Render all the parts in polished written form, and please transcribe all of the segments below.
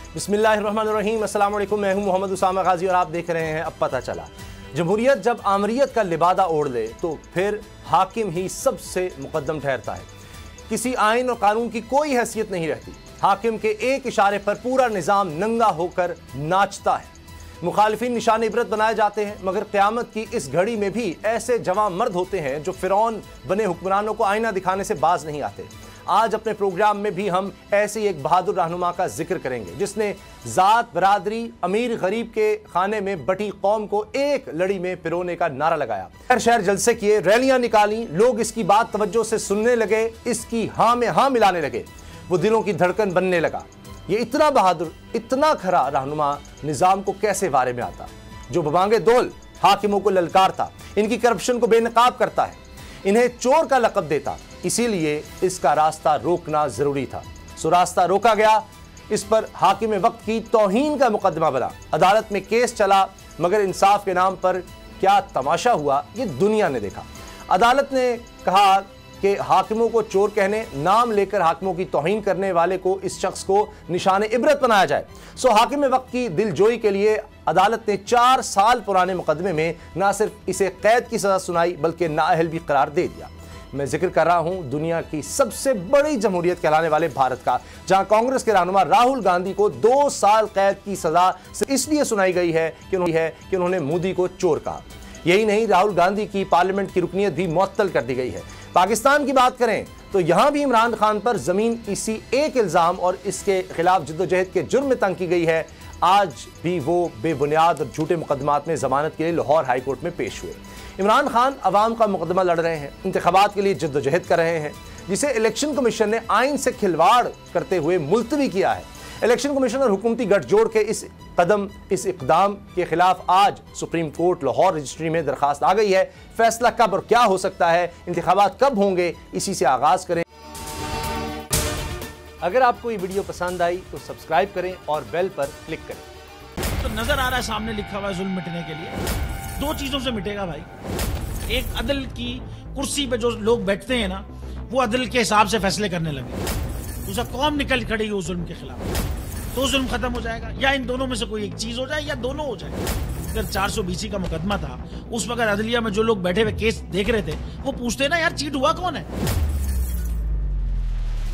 बिस्मिल्लाहिर्रहमानिर्रहीम, अस्सलाम वालेकुम। मैं हूं मोहम्मद उसामा गाजी और आप देख रहे हैं अब पता चला। जमहूरियत जब आमरियत का लिबादा ओढ़ ले तो फिर हाकिम ही सबसे मुकद्दम ठहरता है। किसी आइन और कानून की कोई हैसियत नहीं रहती। हाकिम के एक इशारे पर पूरा निज़ाम नंगा होकर नाचता है। मुखालिफिन निशान इबरत बनाए जाते हैं, मगर क़यामत की इस घड़ी में भी ऐसे जवां मर्द होते हैं जो फ़िरौन बने हुक्मरानों को आईना दिखाने से बाज नहीं आते। आज अपने प्रोग्राम में भी हम ऐसे एक बहादुर रहनुमा का जिक्र करेंगे जिसने ज़ात, बरादरी, अमीर गरीब के खाने में बटी कौम को एक लड़ी में पिरोने का नारा लगाया। शहर शहर जलसे किए, रैलियां निकाली, लोग इसकी बात तवज्जो से सुनने लगे, इसकी हाँ में हाँ मिलाने लगे। वो दिलों की धड़कन बनने लगा। ये इतना बहादुर, इतना खरा रहनुमा निज़ाम को कैसे वारे में आता, जो बबांगे दौल हाकिमों को ललकारता, इनकी करप्शन को बेनकाब करता है, इन्हें चोर का लक़ब देता। इसीलिए इसका रास्ता रोकना जरूरी था। सो रास्ता रोका गया। इस पर हाकिम वक्त की तौहीन का मुकदमा बना। अदालत में केस चला, मगर इंसाफ के नाम पर क्या तमाशा हुआ ये दुनिया ने देखा। अदालत ने कहा कि हाकिमों को चोर कहने, नाम लेकर हाकिमों की तौहीन करने वाले को, इस शख्स को निशान इबरत बनाया जाए। सो हाकिम वक्त की दिलजोई के लिए अदालत ने 4 साल पुराने मुकदमे में न सिर्फ इसे कैद की सजा सुनाई बल्कि नाअहल भी करार दे दिया। मैं जिक्र कर रहा हूं दुनिया की सबसे बड़ी जमहूरियत कहलाने वाले भारत का, जहां कांग्रेस के रहनुमा राहुल गांधी को 2 साल कैद की सजा इसलिए सुनाई गई है कि उन्होंने मोदी को चोर कहा। यही नहीं, राहुल गांधी की पार्लियामेंट की रुकनीत भी मुअत्तल कर दी गई है। पाकिस्तान की बात करें तो यहां भी इमरान खान पर जमीन इसी एक इल्जाम और इसके खिलाफ जद्दोजहद के जुर्म में तंग की गई है। आज भी वो बेबुनियाद और झूठे मुकदमात में जमानत के लिए लाहौर हाई कोर्ट में पेश हुए। इमरान खान अवाम का मुकदमा लड़ रहे हैं, इंतखाबात के लिए जद्दोजहद कर रहे हैं, जिसे इलेक्शन कमीशन ने आइन से खिलवाड़ करते हुए मुलतवी किया है। इलेक्शन कमीशन और हुकूमती गठजोड़ के इस इकदाम के खिलाफ आज सुप्रीम कोर्ट लाहौर रजिस्ट्री में दरखास्त आ गई है। फैसला कब और क्या हो सकता है, इंतखाबात कब होंगे, इसी से आगाज करें। अगर आपको ये वीडियो पसंद आई तो सब्सक्राइब करें और बेल पर क्लिक करें। तो नजर आ रहा है सामने लिखा हुआ है जुल्म मिटने के लिए 2 चीजों से मिटेगा भाई। एक, अदल की कुर्सी पे जो लोग बैठते हैं ना, वो अदल के हिसाब से फैसले करने लगे। दूसरा, कौम निकल खड़ी उस जुल्म के खिलाफ, तो जुल्म खत्म हो जाएगा। या इन दोनों में से कोई एक चीज हो जाए या दोनों हो जाए। अगर 420 का मुकदमा था, उस वक्त अदलिया में जो लोग बैठे हुए केस देख रहे थे वो पूछते ना, यार चीट हुआ कौन है।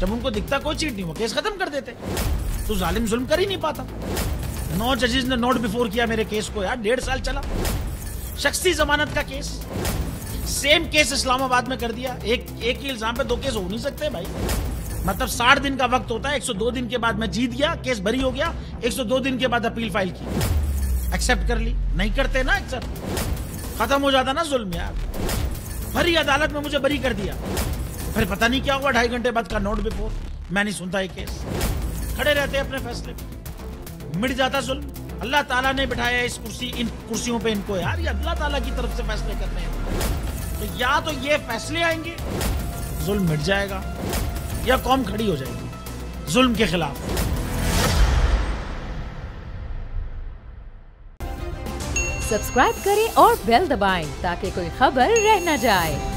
जब उनको दिखता कोई चीट नहीं हुआ, केस खत्म कर देते। तो जालिम जुल्म कर ही नहीं पाता। 9 जजेस ने नोट बिफोर किया मेरे केस को, यार 1.5 साल चला। शख्सी जमानत का केस, सेम केस इस्लामाबाद में कर दिया। एक ही इल्जाम पे 2 केस हो नहीं सकते भाई। मतलब 60 दिन का वक्त होता है। 102 दिन के बाद मैं जीत गया, केस बरी हो गया। 102 दिन के बाद अपील फाइल की, एक्सेप्ट कर ली। नहीं करते ना एक्सेप्ट, खत्म हो जाता ना जुल्म यार। भरी अदालत में मुझे बरी कर दिया, फिर पता नहीं क्या हुआ 2.5 घंटे बाद का नोट बिफोर। मैं नहीं सुनता ये केस, खड़े रहते अपने फैसले पे, मिट जाता जुल्म। अल्लाह ताला ने बिठाया इन कुर्सियों पे इनको यार, ये अल्लाह ताला की तरफ से फैसले करने हैं। तो या तो ये फैसले आएंगे, जुल्म मिट जाएगा, या कौम खड़ी हो जाएगी जुल्म के खिलाफ। सब्सक्राइब करें और बेल दबाएं ताकि कोई खबर रह न जाए।